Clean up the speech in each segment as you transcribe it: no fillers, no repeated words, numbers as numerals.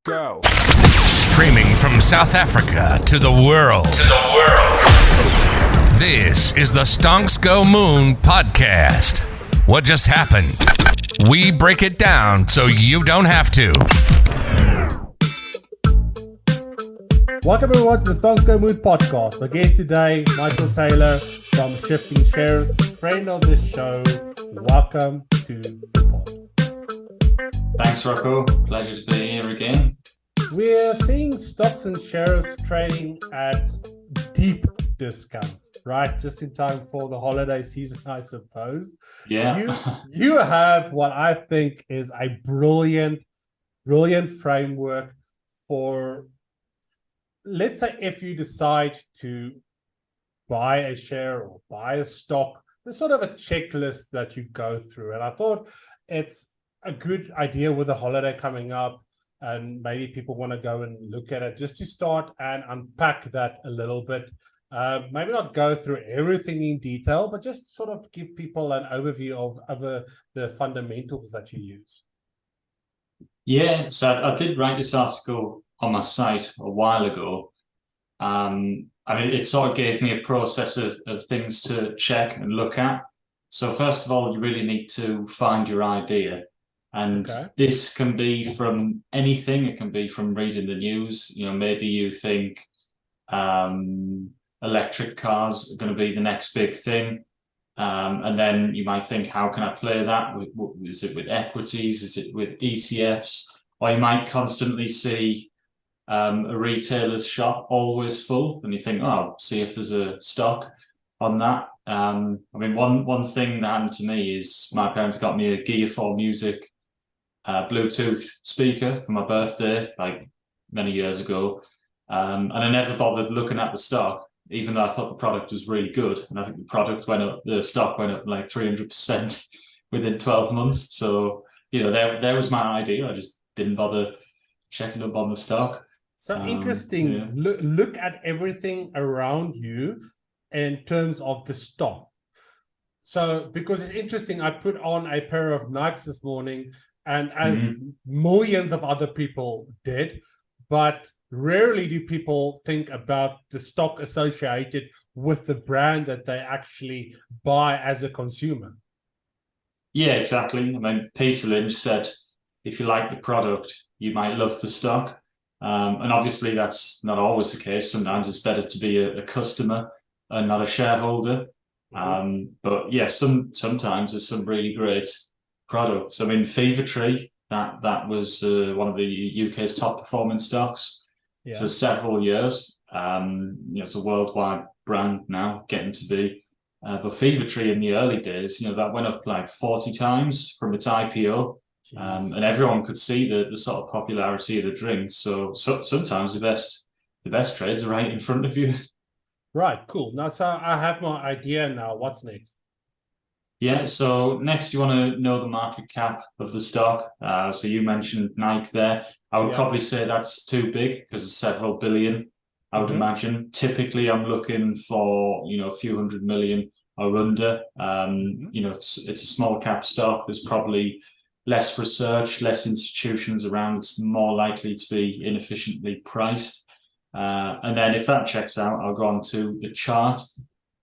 Go. Streaming from South Africa to the world. This is the Stonks Go Moon podcast. What just happened? We break it down so you don't have to. Welcome everyone to the Stonks Go Moon podcast. My guest today, Michael Taylor from Shifting Shares, friend of the show. Welcome to the pod. Thanks, Rocco. Pleasure to be here again. We're seeing stocks and shares trading at deep discounts, right? Just in time for the holiday season, I suppose. Yeah. You have what I think is a brilliant framework for, let's say, if you decide to buy a share or buy a stock, there's sort of a checklist that you go through. And I thought it's a good idea with the holiday coming up, and maybe people want to go and look at it just to start and unpack that a little bit. Maybe not go through everything in detail, but just sort of give people an overview of the fundamentals that you use. Yeah, so I did write this article on my site a while ago. It sort of gave me a process of things to check and look at. So first of all, you really need to find your idea. And This can be from anything. It can be from reading the news. You know, maybe you think electric cars are going to be the next big thing. And then you might think, how can I play that? Is it with equities? Is it with ETFs? Or you might constantly see a retailer's shop always full, and you think, oh, see if there's a stock on that. One thing that happened to me is my parents got me a Gear 4 Music Bluetooth speaker for my birthday, like many years ago. And I never bothered looking at the stock, even though I thought the product was really good. And I think the stock went up like 300% within 12 months. So, you know, there was my idea. I just didn't bother checking up on the stock. So interesting. Yeah. Look at everything around you in terms of the stock. So, because it's interesting, I put on a pair of Nikes this morning, and as millions of other people did, but rarely do people think about the stock associated with the brand that they actually buy as a consumer. Yeah, exactly. Peter Lynch said, if you like the product, you might love the stock. And obviously that's not always the case. Sometimes it's better to be a customer and not a shareholder. But yeah, sometimes there's some really great products. Fever Tree, that was one of the UK's top performing stocks for several years. It's a worldwide brand now, getting to be. But Fever Tree in the early days, that went up like 40 times from its IPO. And everyone could see the sort of popularity of the drink. So sometimes the best trades are right in front of you. Right, cool. Now, so I have my idea now. What's next? Yeah, so next you want to know the market cap of the stock. So you mentioned Nike there. I would probably say that's too big because it's several billion, I would imagine. Typically, I'm looking for, a few hundred million or under. It's a small cap stock. There's probably less research, less institutions around. It's more likely to be inefficiently priced. And then if that checks out, I'll go on to the chart.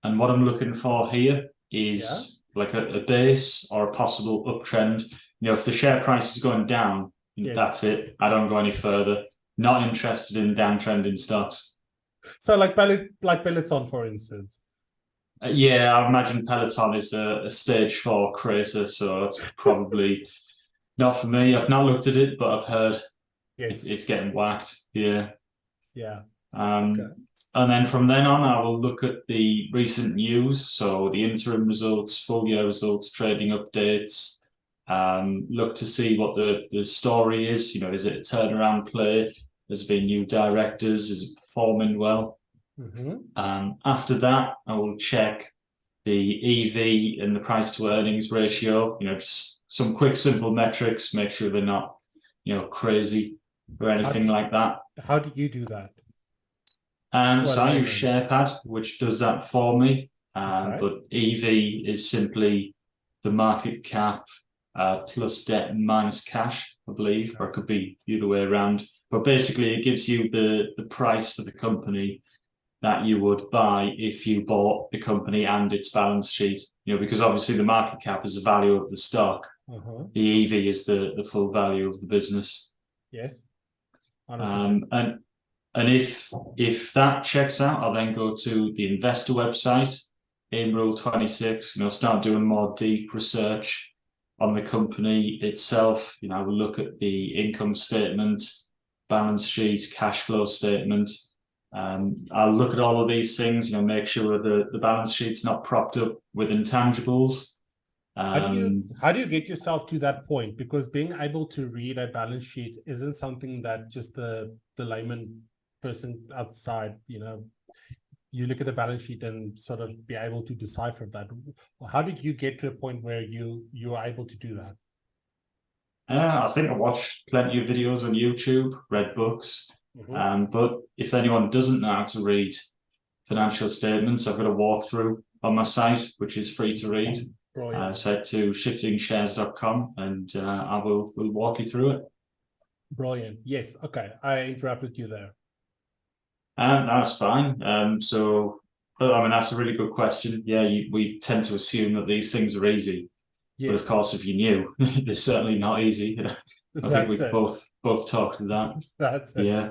And what I'm looking for here is like a base or a possible uptrend. If the share price is going down, that's it. I don't go any further. Not interested in downtrending stocks. So like Peloton, for instance. I imagine Peloton is a stage 4 crater, so it's probably not for me. I've not looked at it, but I've heard it's getting whacked. Yeah. And then from then on, I will look at the recent news, so the interim results, full year results, trading updates. Look to see what the story is. Is it a turnaround play? Has there been new directors? Is it performing well? After that, I will check the EV and the price to earnings ratio. Just some quick, simple metrics. Make sure they're not, crazy or anything like that. How do you do that? So I use SharePad, which does that for me. But EV is simply the market cap plus debt minus cash, I believe, or it could be the other way around. But basically, it gives you the price for the company that you would buy if you bought the company and its balance sheet. Because obviously the market cap is the value of the stock. The EV is the full value of the business. Yes. 100%. And if that checks out, I'll then go to the investor website in Rule 26. Start doing more deep research on the company itself. We'll look at the income statement, balance sheet, cash flow statement. I'll look at all of these things. Make sure the balance sheet's not propped up with intangibles. How do you get yourself to that point? Because being able to read a balance sheet isn't something that just the layman person outside, you look at the balance sheet and sort of be able to decipher that. How did you get to a point where you were able to do that? I think I watched plenty of videos on YouTube, read books. But if anyone doesn't know how to read financial statements, I've got a walkthrough on my site, which is free to read. So head to shiftingshares.com and we'll walk you through it. Brilliant. Yes. Okay. I interrupted you there. That's fine. That's a really good question. Yeah, we tend to assume that these things are easy. Yes. But of course, if you knew, they're certainly not easy. I think we both talked to that. That's it. Yeah.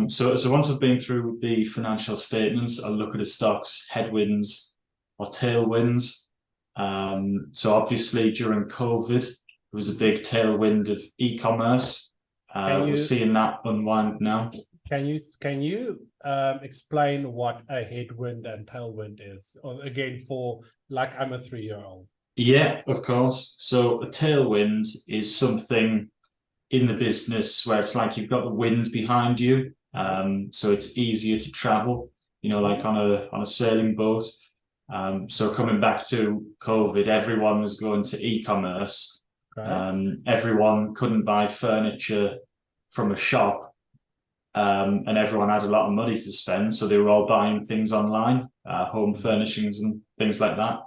So once I've been through the financial statements, I'll look at a stock's headwinds or tailwinds. So obviously during COVID, there was a big tailwind of e-commerce. We're seeing that unwind now. Can you explain what a headwind and tailwind is? Or again, for like I'm a 3-year-old. Yeah, of course. So a tailwind is something in the business where it's like you've got the wind behind you, so it's easier to travel. Like on a sailing boat. So coming back to COVID, everyone was going to e-commerce. Okay. Everyone couldn't buy furniture from a shop. And everyone had a lot of money to spend, so they were all buying things online, home furnishings and things like that.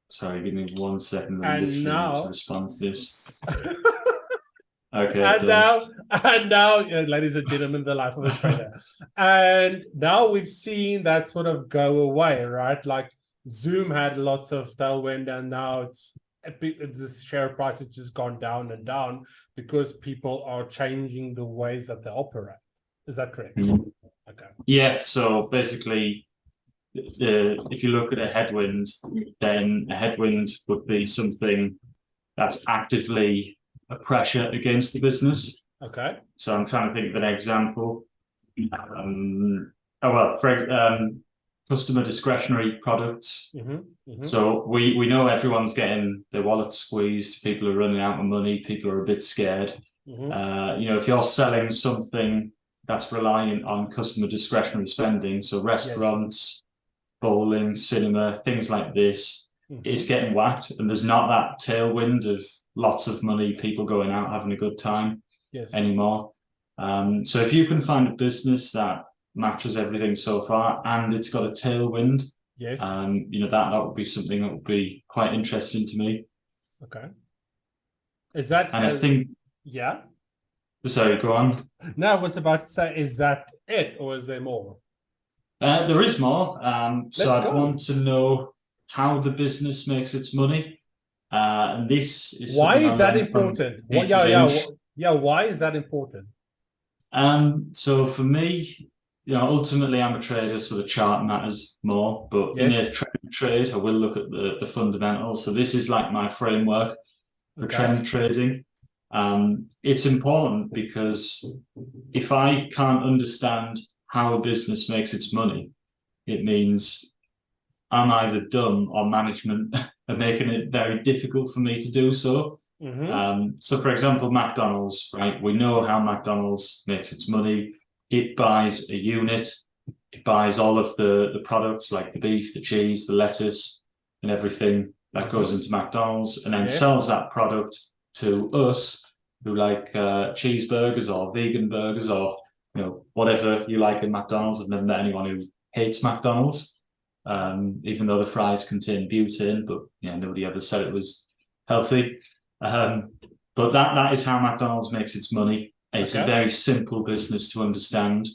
Sorry, give me 1 second. And now to respond to this. Okay. And now, ladies and gentlemen, the life of a trader. And now we've seen that sort of go away, right? Like Zoom had lots of tailwind, and now the share price has just gone down and down because people are changing the ways that they operate. Is that correct? Okay. Yeah. So basically, if you look at a headwind, then a headwind would be something that's actively a pressure against the business. Okay. So I'm trying to think of an example. Customer discretionary products. So we know everyone's getting their wallet squeezed. People are running out of money. People are a bit scared. If you're selling something that's reliant on customer discretionary spending, so restaurants, bowling, cinema, things like this, it's getting whacked, and there's not that tailwind of lots of money, people going out having a good time anymore. So if you can find a business that matches everything so far and it's got a tailwind, that would be something that would be quite interesting to me. Okay. Is that? And I think. Yeah. Sorry, go on. No, I was about to say, is that it, or is there more? There is more. So I'd want to know how the business makes its money. And this is why is that important? Why is that important? So for me, ultimately I'm a trader, so the chart matters more. But in a trade, I will look at the fundamentals. So this is like my framework for trend trading. It's important because if I can't understand how a business makes its money, it means I'm either dumb or management are making it very difficult for me to do so. So for example, McDonald's, right? We know how McDonald's makes its money. It buys a unit, it buys all of the products like the beef, the cheese, the lettuce, and everything that goes into McDonald's, and then sells that product to us who like cheeseburgers or vegan burgers or whatever you like in McDonald's. I've never met anyone who hates McDonald's, even though the fries contain butane, but nobody ever said it was healthy. But that is how McDonald's makes its money. It's a Okay. very simple business to understand.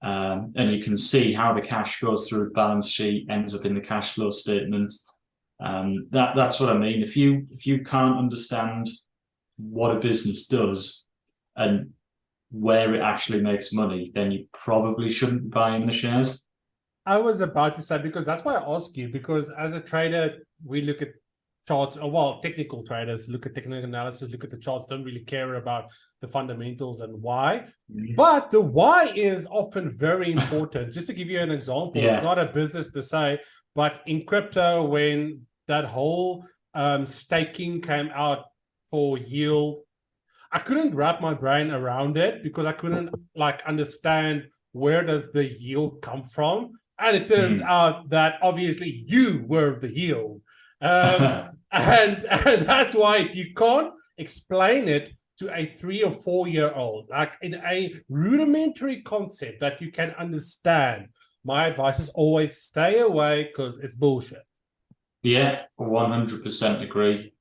And you can see how the cash goes through the balance sheet, ends up in the cash flow statement. That's what I mean. If you can't understand what a business does and where it actually makes money, then you probably shouldn't buy in the shares. I was about to say, because that's why I ask you, because as a trader, we look at charts, or well, technical traders look at technical analysis, look at the charts, don't really care about the fundamentals and why. But the why is often very important. Just to give you an example, it's not a business per se, but in crypto, when that whole staking came out for yield, I couldn't wrap my brain around it because I couldn't understand where does the yield come from. And it turns out that obviously you were the yield. And that's why if you can't explain it to a 3 or 4 year old, like in a rudimentary concept that you can understand, my advice is always stay away because it's bullshit. Yeah, 100% agree.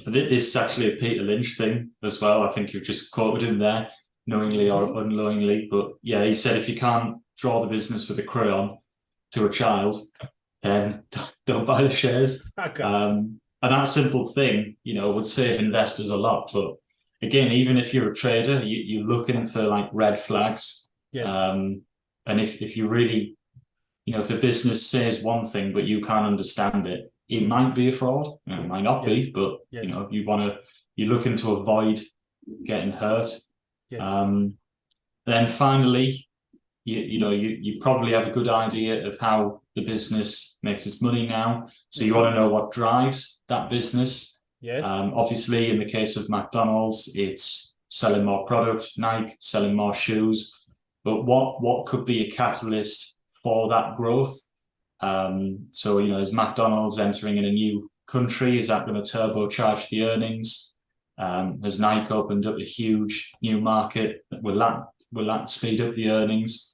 This is actually a Peter Lynch thing as well. I think you've just quoted him there, knowingly or unknowingly. But yeah, he said if you can't draw the business with a crayon to a child, then don't buy the shares. Okay. And that simple thing, would save investors a lot. But again, even if you're a trader, you're looking for like red flags. Yes. And if you really, if a business says one thing but you can't understand it, it might be a fraud. It might not be, but you're looking to avoid getting hurt. Yes. Then finally, you probably have a good idea of how the business makes its money now. So you want to know what drives that business. Yes. Obviously, in the case of McDonald's, it's selling more product. Nike selling more shoes. But what could be a catalyst for that growth? So is McDonald's entering in a new country? Is that going to turbocharge the earnings? Has Nike opened up a huge new market? Will that speed up the earnings?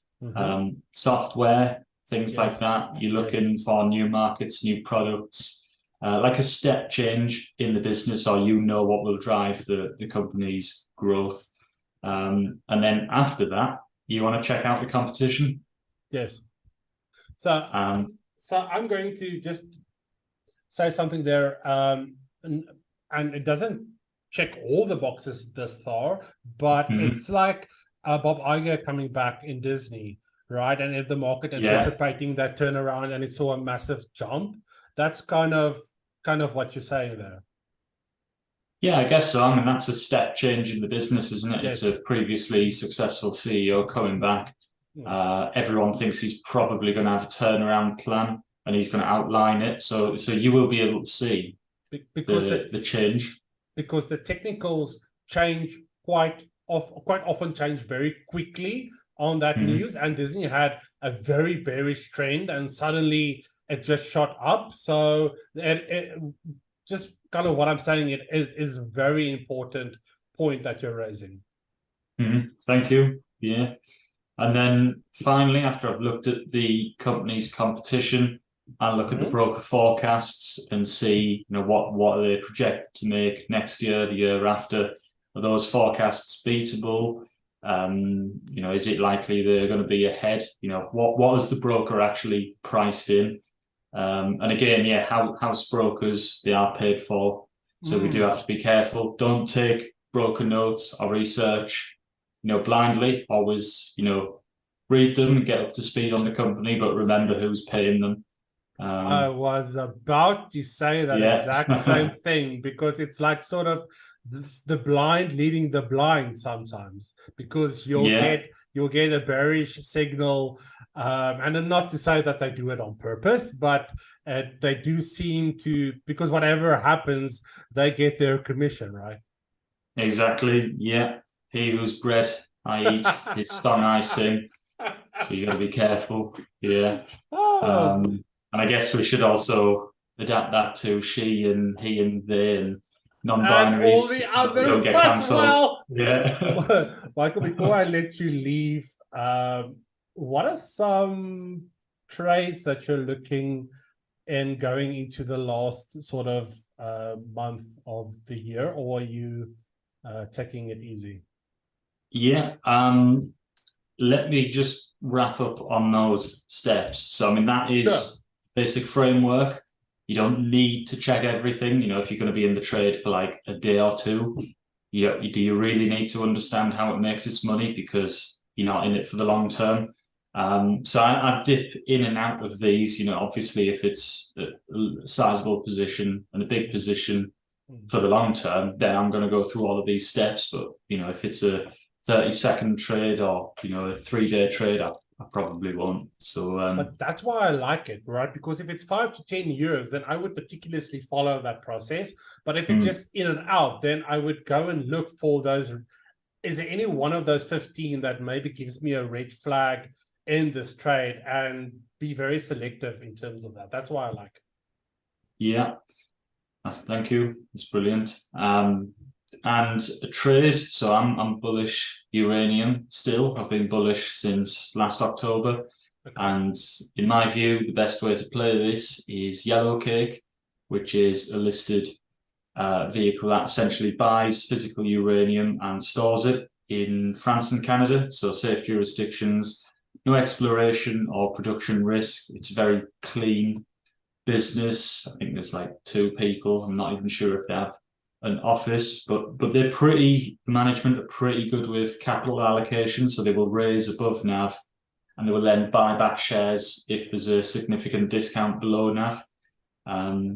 Software, things like that. You're looking for new markets, new products, like a step change in the business, or what will drive the company's growth. And then after that, you want to check out the competition. Yes. So I'm going to just say something there, and it doesn't check all the boxes this far, but it's like Bob Iger coming back in Disney, right? And if the market anticipating that turnaround and it saw a massive jump, that's kind of what you're saying there. Yeah, I guess so. I mean, that's a step change in the business, isn't it? Yes. It's a previously successful CEO coming back. Everyone thinks he's probably going to have a turnaround plan and he's going to outline it. So you will be able to see the change. Because the technicals change quite often change very quickly on that news. And Disney had a very bearish trend and suddenly it just shot up. So it just kind of what I'm saying, it is a very important point that you're raising. Thank you. Yeah. And then finally, after I've looked at the company's competition, I look at the broker forecasts and see, what they project to make next year, the year after. Are those forecasts beatable? Is it likely they're going to be ahead? What is the broker actually priced in? And again, house brokers, they are paid for. So we do have to be careful. Don't take broker notes or research, blindly. Always, read them and get up to speed on the company, but remember who's paying them. I was about to say that exact same thing, because it's like sort of the blind leading the blind sometimes, because you'll get a bearish signal, and not to say that they do it on purpose, but they do seem to, because whatever happens, they get their commission, right? Exactly. Yeah. He whose bread I eat, his song I sing. So you got to be careful. Yeah. And I guess we should also adapt that to she and he and they and non-binaries. And all the others don't get cancelled. Well. Yeah. Michael, before I let you leave, what are some trades that you're looking in going into the last sort of month of the year, or are you taking it easy. Yeah. Let me just wrap up on those steps. So, I mean, that is Sure. basic framework. You don't need to check everything. You know, if you're going to be in the trade for like a day or two, do you really need to understand how it makes its money because you're not in it for the long term? So I dip in and out of these. You know, obviously, if it's a sizable position and a big position for the long term, then I'm going to go through all of these steps. But you know, if it's a 30-second trade or you know a 3-day trade, I probably won't. So, but that's why I like it, right? Because if it's 5 to 10 years, then I would meticulously follow that process. But if it's just in and out, then I would go and look for those. Is there any one of those 15 that maybe gives me a red flag in this trade, and be very selective in terms of that? That's why I like it. Yeah, thank you. It's brilliant. And a trade. So I'm bullish uranium still. I've been bullish since last October. Okay. And in my view, the best way to play this is Yellowcake, which is a listed vehicle that essentially buys physical uranium and stores it in France and Canada. So safe jurisdictions, no exploration or production risk. It's a very clean business. I think there's like 2 people. I'm not even sure if they have an office, but they're management are pretty good with capital allocation, so they will raise above NAV and they will then buy back shares if there's a significant discount below NAV.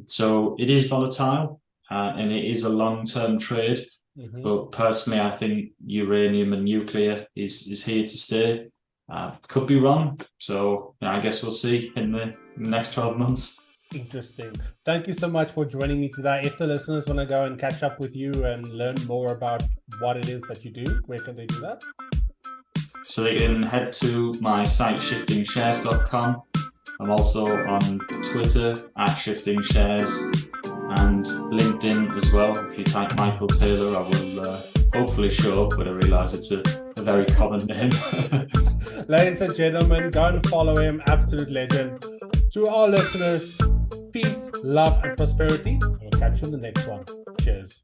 So it is volatile and it is a long-term trade. But personally, I think uranium and nuclear is here to stay. Could be wrong, so I guess we'll see in the next 12 months. Interesting. Thank you so much for joining me today. If the listeners want to go and catch up with you and learn more about what it is that you do, where can they do that? So they can head to my site, shiftingshares.com. I'm also on Twitter @shiftingshares and LinkedIn as well. If you type Michael Taylor, I will hopefully show up, but I realise it's a very common name. Ladies and gentlemen, go and follow him. Absolute legend. To our listeners, peace, love, and prosperity. We'll catch you in the next one. Cheers.